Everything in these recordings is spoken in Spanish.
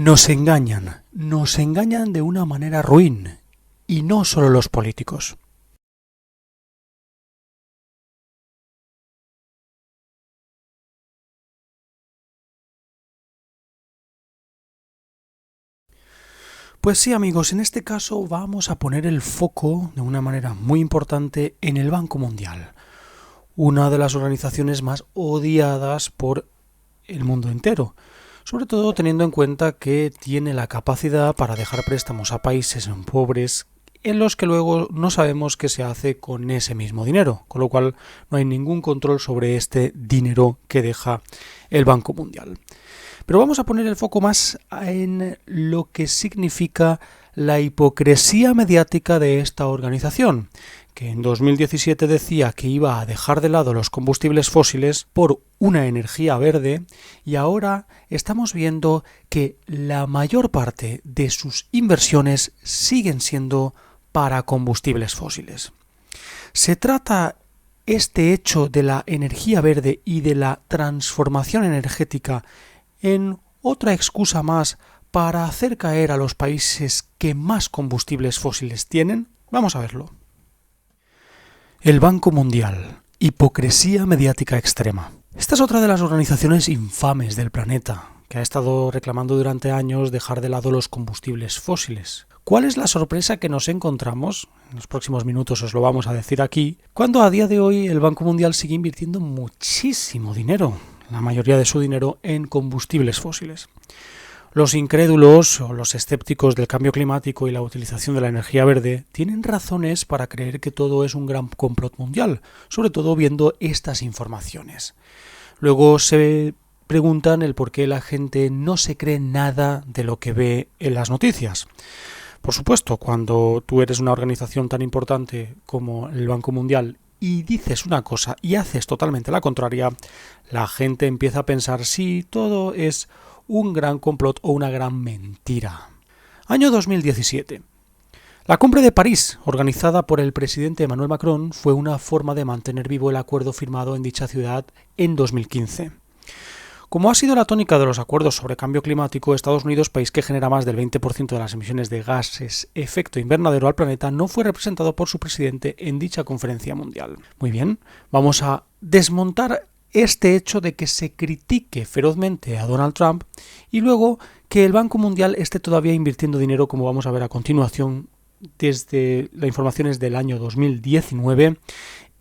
Nos engañan de una manera ruin, y no solo los políticos. Pues sí, amigos, en este caso vamos a poner el foco de una manera muy importante en el Banco Mundial, una de las organizaciones más odiadas por el mundo entero, sobre todo teniendo en cuenta que tiene la capacidad para dejar préstamos a países pobres en los que luego no sabemos qué se hace con ese mismo dinero, con lo cual no hay ningún control sobre este dinero que deja el Banco Mundial. Pero vamos a poner el foco más en lo que significa la hipocresía mediática de esta organización, que en 2017 decía que iba a dejar de lado los combustibles fósiles por una energía verde, y ahora estamos viendo que la mayor parte de sus inversiones siguen siendo para combustibles fósiles. Se trata este hecho de la energía verde y de la transformación energética en otra excusa más para hacer caer a los países que más combustibles fósiles tienen. Vamos a verlo. El Banco Mundial. Hipocresía mediática extrema. Esta es otra de las organizaciones infames del planeta, que ha estado reclamando durante años dejar de lado los combustibles fósiles. ¿Cuál es la sorpresa que nos encontramos? En los próximos minutos os lo vamos a decir aquí, cuando a día de hoy el Banco Mundial sigue invirtiendo muchísimo dinero, la mayoría de su dinero, en combustibles fósiles. Los incrédulos o los escépticos del cambio climático y la utilización de la energía verde tienen razones para creer que todo es un gran complot mundial, sobre todo viendo estas informaciones. Luego se preguntan el por qué la gente no se cree nada de lo que ve en las noticias. Por supuesto, cuando tú eres una organización tan importante como el Banco Mundial y dices una cosa y haces totalmente la contraria, la gente empieza a pensar si todo es un gran complot o una gran mentira. Año 2017. La cumbre de París, organizada por el presidente Emmanuel Macron, fue una forma de mantener vivo el acuerdo firmado en dicha ciudad en 2015. Como ha sido la tónica de los acuerdos sobre cambio climático, Estados Unidos, país que genera más del 20% de las emisiones de gases efecto invernadero al planeta, no fue representado por su presidente en dicha conferencia mundial. Muy bien, vamos a desmontar este hecho de que se critique ferozmente a Donald Trump y luego que el Banco Mundial esté todavía invirtiendo dinero, como vamos a ver a continuación, desde la información es del año 2019,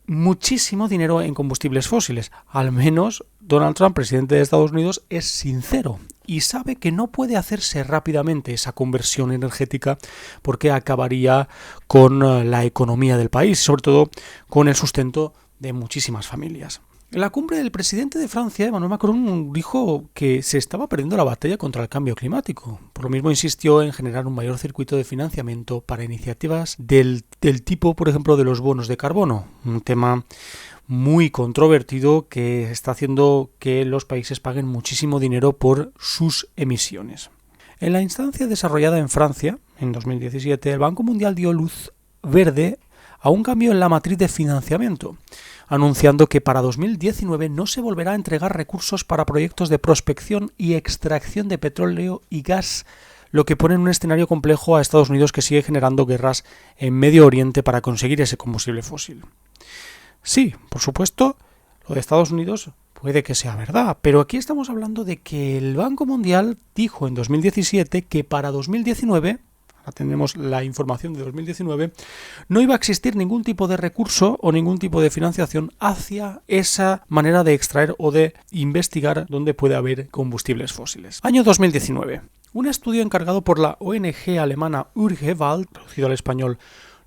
muchísimo dinero en combustibles fósiles. Al menos Donald Trump, presidente de Estados Unidos, es sincero y sabe que no puede hacerse rápidamente esa conversión energética porque acabaría con la economía del país, sobre todo con el sustento de muchísimas familias. En la cumbre del presidente de Francia, Emmanuel Macron, dijo que se estaba perdiendo la batalla contra el cambio climático. Por lo mismo insistió en generar un mayor circuito de financiamiento para iniciativas del tipo, por ejemplo, de los bonos de carbono, un tema muy controvertido que está haciendo que los países paguen muchísimo dinero por sus emisiones. En la instancia desarrollada en Francia, en 2017, el Banco Mundial dio luz verde a un cambio en la matriz de financiamiento, anunciando que para 2019 no se volverá a entregar recursos para proyectos de prospección y extracción de petróleo y gas, lo que pone en un escenario complejo a Estados Unidos, que sigue generando guerras en Medio Oriente para conseguir ese combustible fósil. Sí, por supuesto, lo de Estados Unidos puede que sea verdad, pero aquí estamos hablando de que el Banco Mundial dijo en 2017 que para 2019, ahora tenemos la información de 2019, no iba a existir ningún tipo de recurso o ningún tipo de financiación hacia esa manera de extraer o de investigar dónde puede haber combustibles fósiles. Año 2019. Un estudio encargado por la ONG alemana Urgewald, traducido al español,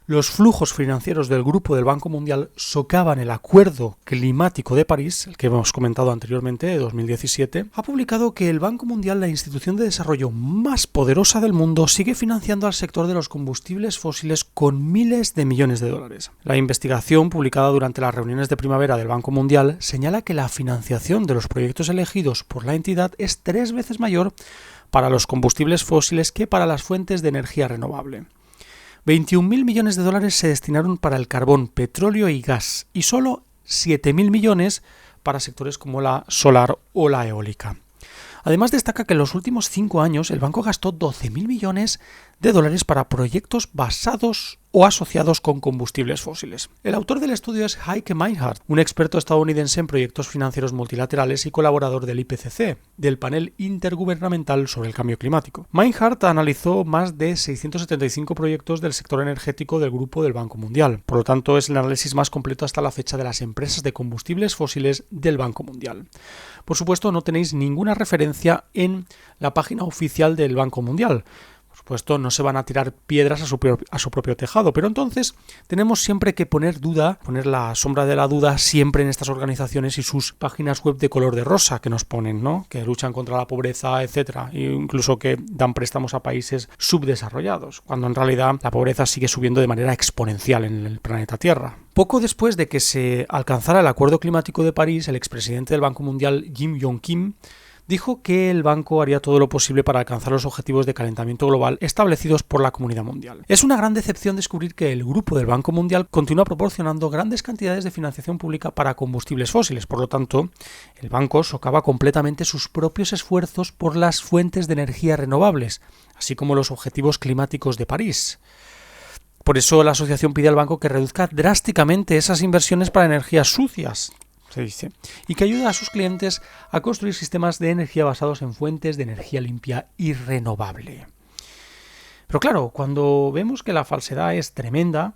los flujos financieros del Grupo del Banco Mundial socavan el Acuerdo Climático de París, el que hemos comentado anteriormente, de 2017, ha publicado que el Banco Mundial, la institución de desarrollo más poderosa del mundo, sigue financiando al sector de los combustibles fósiles con miles de millones de dólares. La investigación, publicada durante las reuniones de primavera del Banco Mundial, señala que la financiación de los proyectos elegidos por la entidad es 3 veces mayor para los combustibles fósiles que para las fuentes de energía renovable. 21.000 millones de dólares se destinaron para el carbón, petróleo y gas, y solo 7.000 millones para sectores como la solar o la eólica. Además, destaca que en los últimos 5 años el banco gastó 12.000 millones de dólares para proyectos basados o asociados con combustibles fósiles. El autor del estudio es Heike Meinhardt, un experto estadounidense en proyectos financieros multilaterales y colaborador del IPCC, del panel intergubernamental sobre el cambio climático. Meinhardt analizó más de 675 proyectos del sector energético del grupo del Banco Mundial. Por lo tanto, es el análisis más completo hasta la fecha de las empresas de combustibles fósiles del Banco Mundial. Por supuesto, no tenéis ninguna referencia en la página oficial del Banco Mundial. Por supuesto, no se van a tirar piedras a su propio tejado, pero entonces tenemos siempre que poner la sombra de la duda siempre en estas organizaciones y sus páginas web de color de rosa que nos ponen, ¿no? Que luchan contra la pobreza, etcétera, e incluso que dan préstamos a países subdesarrollados, cuando en realidad la pobreza sigue subiendo de manera exponencial en el planeta Tierra. Poco después de que se alcanzara el Acuerdo Climático de París, el expresidente del Banco Mundial, Jim Yong Kim, dijo que el banco haría todo lo posible para alcanzar los objetivos de calentamiento global establecidos por la comunidad mundial. Es una gran decepción descubrir que el grupo del Banco Mundial continúa proporcionando grandes cantidades de financiación pública para combustibles fósiles. Por lo tanto, el banco socava completamente sus propios esfuerzos por las fuentes de energía renovables, así como los objetivos climáticos de París. Por eso la asociación pide al banco que reduzca drásticamente esas inversiones para energías sucias, se dice, y que ayude a sus clientes a construir sistemas de energía basados en fuentes de energía limpia y renovable. Pero claro, cuando vemos que la falsedad es tremenda,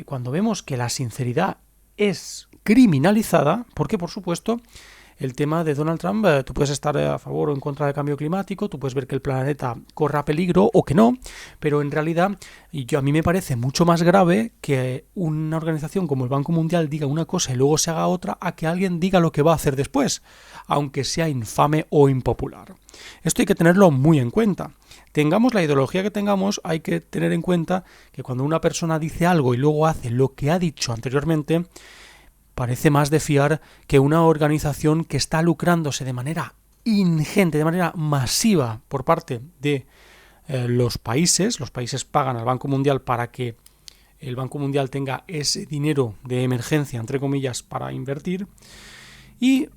cuando vemos que la sinceridad es criminalizada, porque por supuesto el tema de Donald Trump, tú puedes estar a favor o en contra del cambio climático, tú puedes ver que el planeta corra peligro o que no, pero en realidad a mí me parece mucho más grave que una organización como el Banco Mundial diga una cosa y luego se haga otra, a que alguien diga lo que va a hacer después, aunque sea infame o impopular. Esto hay que tenerlo muy en cuenta. Tengamos la ideología que tengamos, hay que tener en cuenta que cuando una persona dice algo y luego hace lo que ha dicho anteriormente, parece más de fiar que una organización que está lucrándose de manera ingente, de manera masiva por parte de los países pagan al Banco Mundial para que el Banco Mundial tenga ese dinero de emergencia, entre comillas, para invertir, y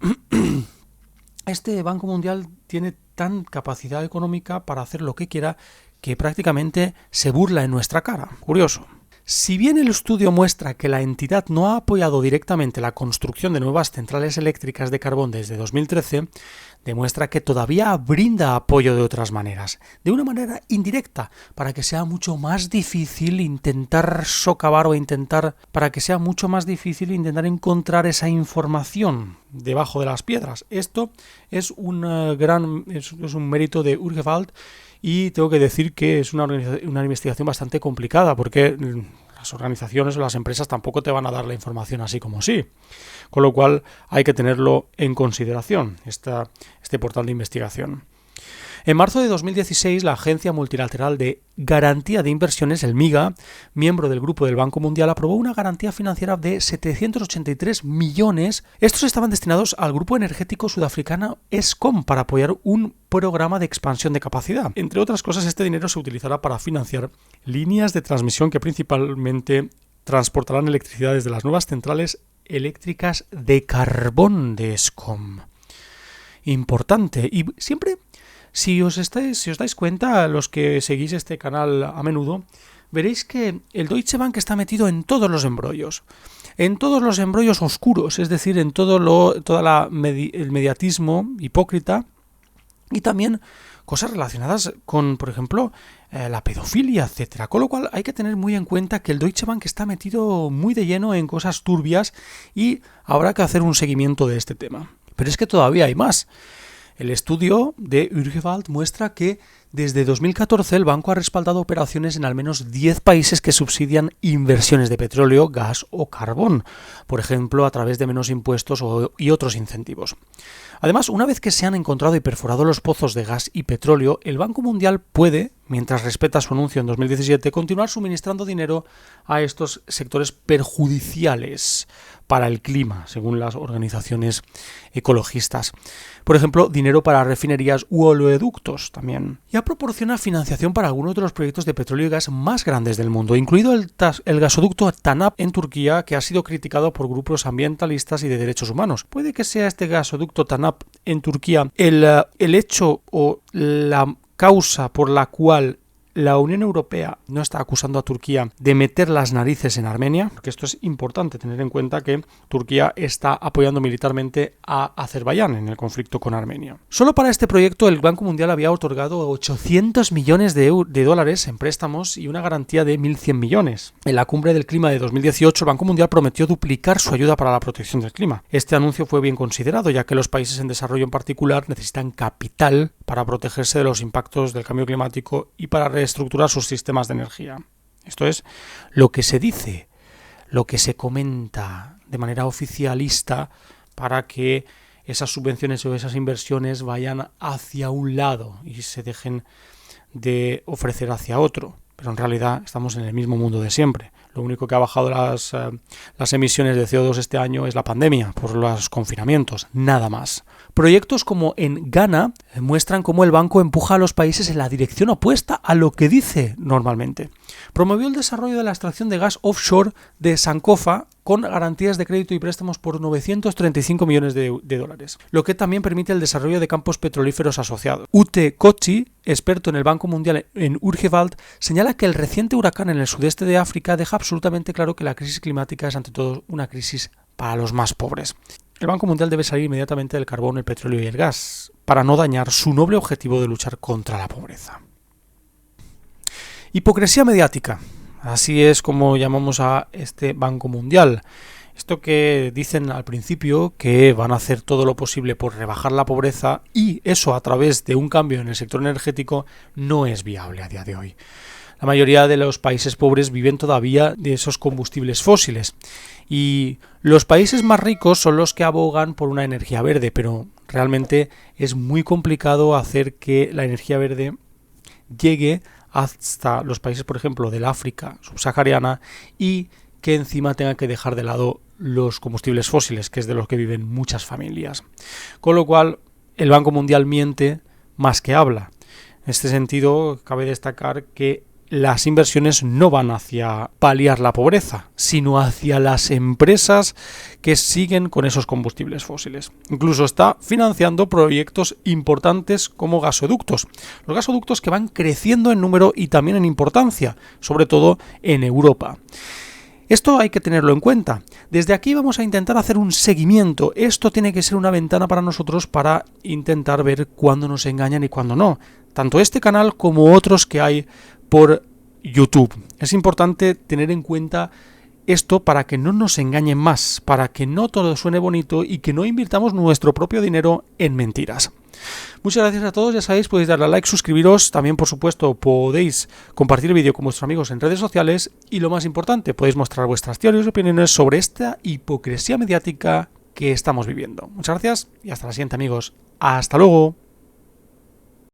este Banco Mundial tiene tan capacidad económica para hacer lo que quiera que prácticamente se burla en nuestra cara. Curioso. Si bien el estudio muestra que la entidad no ha apoyado directamente la construcción de nuevas centrales eléctricas de carbón desde 2013, demuestra que todavía brinda apoyo de otras maneras, de una manera indirecta, para que sea mucho más difícil intentar socavar para que sea mucho más difícil intentar encontrar esa información debajo de las piedras. Esto es un mérito de Urgewald. Y tengo que decir que es una investigación bastante complicada, porque las organizaciones o las empresas tampoco te van a dar la información así como sí. Con lo cual hay que tenerlo en consideración, este portal de investigación. En marzo de 2016, la Agencia Multilateral de Garantía de Inversiones, el MIGA, miembro del Grupo del Banco Mundial, aprobó una garantía financiera de 783 millones. Estos estaban destinados al grupo energético sudafricano Eskom para apoyar un programa de expansión de capacidad. Entre otras cosas, este dinero se utilizará para financiar líneas de transmisión que principalmente transportarán electricidad desde las nuevas centrales eléctricas de carbón de Eskom. Importante. Y siempre, si os dais cuenta, los que seguís este canal a menudo, veréis que el Deutsche Bank está metido en todos los embrollos oscuros, es decir, en el mediatismo hipócrita, y también cosas relacionadas con, por ejemplo, la pedofilia, etcétera. Con lo cual hay que tener muy en cuenta que el Deutsche Bank está metido muy de lleno en cosas turbias y habrá que hacer un seguimiento de este tema. Pero es que todavía hay más. El estudio de Urgewald muestra que desde 2014 el banco ha respaldado operaciones en al menos 10 países que subsidian inversiones de petróleo, gas o carbón, por ejemplo, a través de menos impuestos y otros incentivos. Además, una vez que se han encontrado y perforado los pozos de gas y petróleo, el Banco Mundial puede, mientras respeta su anuncio en 2017, continuar suministrando dinero a estos sectores perjudiciales para el clima, según las organizaciones ecologistas. Por ejemplo, dinero para refinerías u oleoductos también. Ya proporciona financiación para algunos de los proyectos de petróleo y gas más grandes del mundo, incluido el gasoducto TANAP en Turquía, que ha sido criticado por grupos ambientalistas y de derechos humanos. Puede que sea este gasoducto TANAP en Turquía el hecho o la causa por la cual la Unión Europea no está acusando a Turquía de meter las narices en Armenia, porque esto es importante tener en cuenta que Turquía está apoyando militarmente a Azerbaiyán en el conflicto con Armenia. Solo para este proyecto el Banco Mundial había otorgado 800 millones de dólares en préstamos y una garantía de 1.100 millones. En la cumbre del clima de 2018 el Banco Mundial prometió duplicar su ayuda para la protección del clima. Este anuncio fue bien considerado, ya que los países en desarrollo en particular necesitan capital para protegerse de los impactos del cambio climático y para reestructurar sus sistemas de energía. Esto es lo que se dice, lo que se comenta de manera oficialista para que esas subvenciones o esas inversiones vayan hacia un lado y se dejen de ofrecer hacia otro. Pero en realidad estamos en el mismo mundo de siempre. Lo único que ha bajado las emisiones de CO2 este año es la pandemia, por los confinamientos, nada más. Proyectos como en Ghana muestran cómo el banco empuja a los países en la dirección opuesta a lo que dice normalmente. Promovió el desarrollo de la extracción de gas offshore de Sankofa con garantías de crédito y préstamos por 935 millones de dólares, lo que también permite el desarrollo de campos petrolíferos asociados. Ute Kochi, experto en el Banco Mundial en Urgewald, señala que el reciente huracán en el sudeste de África deja absolutamente claro que la crisis climática es ante todo una crisis para los más pobres. El Banco Mundial debe salir inmediatamente del carbón, el petróleo y el gas para no dañar su noble objetivo de luchar contra la pobreza. Hipocresía mediática. Así es como llamamos a este Banco Mundial. Esto que dicen al principio que van a hacer todo lo posible por rebajar la pobreza y eso a través de un cambio en el sector energético no es viable a día de hoy. La mayoría de los países pobres viven todavía de esos combustibles fósiles y los países más ricos son los que abogan por una energía verde, pero realmente es muy complicado hacer que la energía verde llegue hasta los países, por ejemplo, del África subsahariana y que encima tenga que dejar de lado los combustibles fósiles, que es de los que viven muchas familias. Con lo cual, el Banco Mundial miente más que habla. En este sentido, cabe destacar que las inversiones no van hacia paliar la pobreza, sino hacia las empresas que siguen con esos combustibles fósiles. Incluso está financiando proyectos importantes como gasoductos. Los gasoductos que van creciendo en número y también en importancia, sobre todo en Europa. Esto hay que tenerlo en cuenta. Desde aquí vamos a intentar hacer un seguimiento. Esto tiene que ser una ventana para nosotros para intentar ver cuándo nos engañan y cuándo no. Tanto este canal como otros que hay por YouTube. Es importante tener en cuenta esto para que no nos engañen más, para que no todo suene bonito y que no invirtamos nuestro propio dinero en mentiras. Muchas gracias a todos, ya sabéis, podéis darle a like, suscribiros, también por supuesto podéis compartir el vídeo con vuestros amigos en redes sociales y lo más importante, podéis mostrar vuestras teorías y opiniones sobre esta hipocresía mediática que estamos viviendo. Muchas gracias y hasta la siguiente, amigos. Hasta luego.